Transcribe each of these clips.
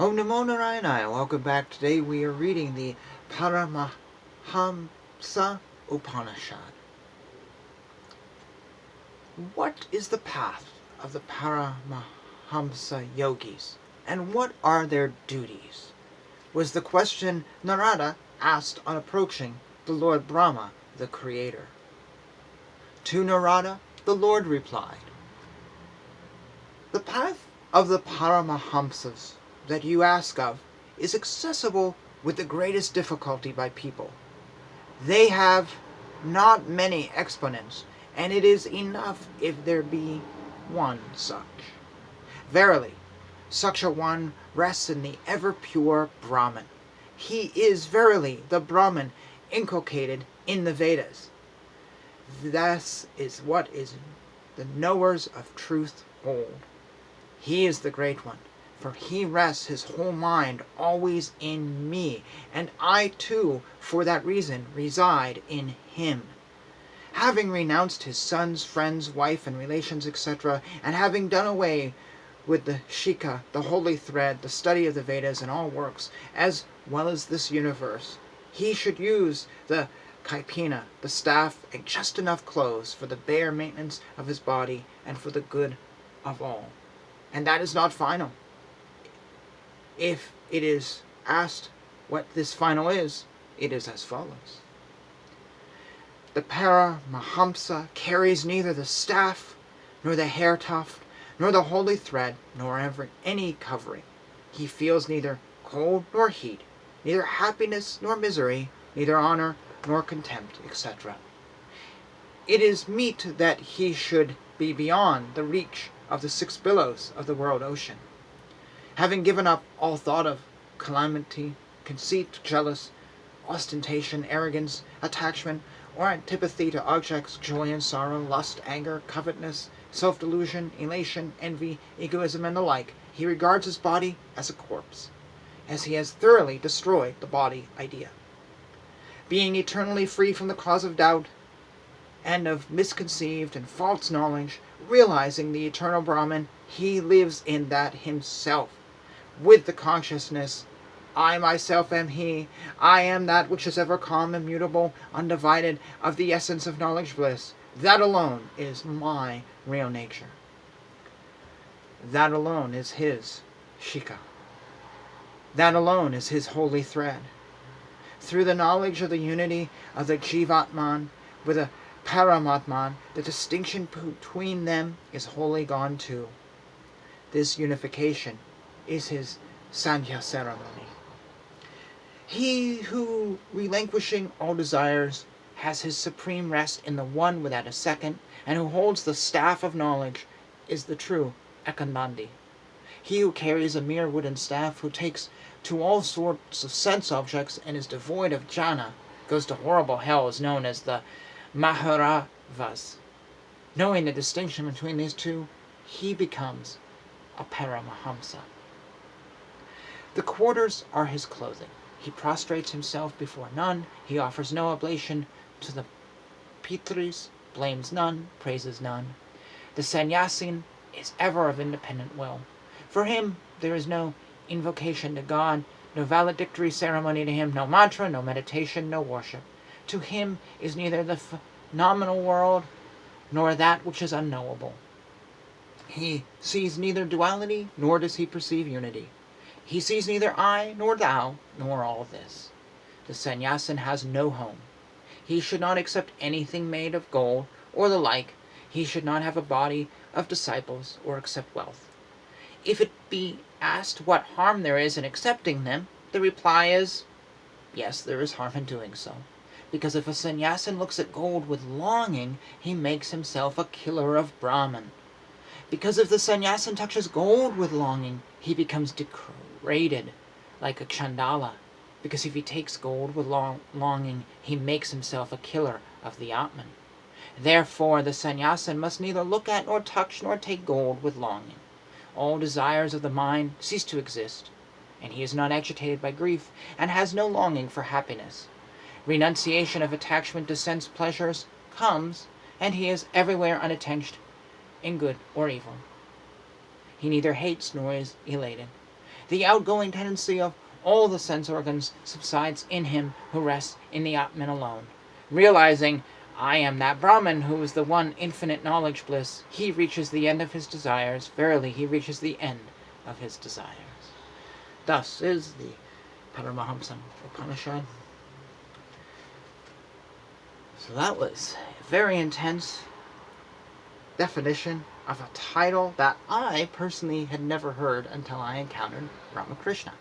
Om Namo Narayana. Welcome back. Today we are reading the Paramahamsa Upanishad. What is the path of the Paramahamsa yogis, and what are their duties? Was the question Narada asked on approaching the Lord Brahma, the Creator. To Narada, the Lord replied, the path of the Paramahamsas that you ask of is accessible with the greatest difficulty by people. They have not many exponents, and it is enough if there be one such. Verily, such a one rests in the ever-pure Brahman. He is verily the Brahman inculcated in the Vedas. This is what is the knowers of truth hold. He is the great one, for he rests his whole mind always in me, and I too, for that reason, reside in him. Having renounced his sons, friends, wife, and relations, etc., and having done away with the Shikha, the holy thread, the study of the Vedas and all works, as well as this universe, he should use the Kaipina, the staff, and just enough clothes for the bare maintenance of his body and for the good of all. And that is not final. If it is asked what this final is, it is as follows. The Paramahamsa carries neither the staff, nor the hair tuft, nor the holy thread, nor any covering. He feels neither cold nor heat, neither happiness nor misery, neither honor nor contempt, etc. It is meet that he should be beyond the reach of the 6 billows of the world ocean. Having given up all thought of calamity, conceit, jealous, ostentation, arrogance, attachment, or antipathy to objects, joy and sorrow, lust, anger, covetousness, self-delusion, elation, envy, egoism, and the like, he regards his body as a corpse, as he has thoroughly destroyed the body idea. Being eternally free from the cause of doubt, and of misconceived and false knowledge, realizing the eternal Brahman, he lives in that himself, with the consciousness, I myself am he, I am that which is ever calm, immutable, undivided, of the essence of knowledge bliss. That alone is my real nature. That alone is his Shikha. That alone is his holy thread. Through the knowledge of the unity of the Jivatman with the Paramatman, the distinction between them is wholly gone too. This unification is his Sandhya ceremony. He who, relinquishing all desires, has his supreme rest in the one without a second, and who holds the staff of knowledge, is the true Ekambandi. He who carries a mere wooden staff, who takes to all sorts of sense objects and is devoid of jhana, goes to horrible hells known as the Maharavas. Knowing the distinction between these two, he becomes a Paramahamsa. The quarters are his clothing. He prostrates himself before none. He offers no oblation to the Pitris, blames none, praises none. The Sannyasin is ever of independent will. For him, there is no invocation to God, no valedictory ceremony to him, no mantra, no meditation, no worship. To him is neither the phenomenal world nor that which is unknowable. He sees neither duality, nor does he perceive unity. He sees neither I, nor thou, nor all this. The sannyasin has no home. He should not accept anything made of gold, or the like. He should not have a body of disciples, or accept wealth. If it be asked what harm there is in accepting them, the reply is, yes, there is harm in doing so. Because if a sannyasin looks at gold with longing, he makes himself a killer of Brahman. Because if the sannyasin touches gold with longing, he becomes degraded like a Chandala. Because if he takes gold with longing, he makes himself a killer of the Atman. Therefore the sannyasin must neither look at, nor touch, nor take gold with longing. All desires of the mind cease to exist, and he is not agitated by grief, and has no longing for happiness. Renunciation of attachment to sense pleasures comes, and he is everywhere unattached, in good or evil. He neither hates nor is elated. The outgoing tendency of all the sense organs subsides in him who rests in the Atman alone. Realizing, I am that Brahman who is the one infinite knowledge bliss, he reaches the end of his desires. Verily, he reaches the end of his desires. Thus is the Paramahamsa Upanishad. So that was a very intense definition of a title that I personally had never heard until I encountered Ramakrishna,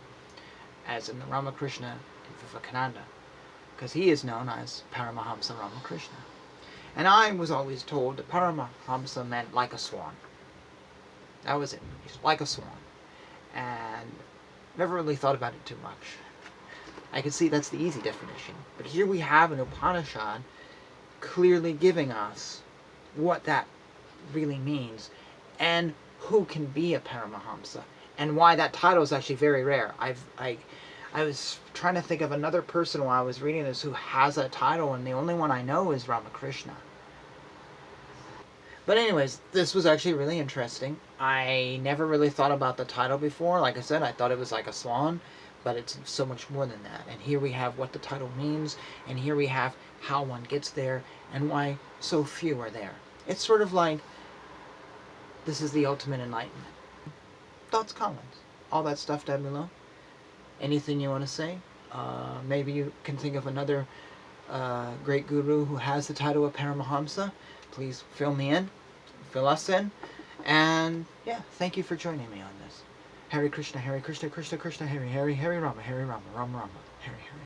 as in the Ramakrishna in Vivekananda, because he is known as Paramahamsa Ramakrishna. And I was always told that Paramahamsa meant like a swan. That was it. He's like a swan. And never really thought about it too much. I could see that's the easy definition. But here we have an Upanishad clearly giving us what that really means and who can be a Paramahamsa and why that title is actually very rare. I was trying to think of another person while I was reading this who has a title, and the only one I know is Ramakrishna. But anyways, this was actually really interesting. I never really thought about the title before. Like I said, I thought it was like a swan, but it's so much more than that. And here we have what the title means, and here we have how one gets there, and why so few are there. It's sort of like, this is the ultimate enlightenment. Thoughts, comments, all that stuff down below. Anything you want to say? Maybe you can think of another great guru who has the title of Paramahamsa. Please fill me in, fill us in, and yeah, thank you for joining me on this. Hare Krishna, Krishna Krishna, Hare Hare, Hare Rama, Rama Rama, Hare Hare.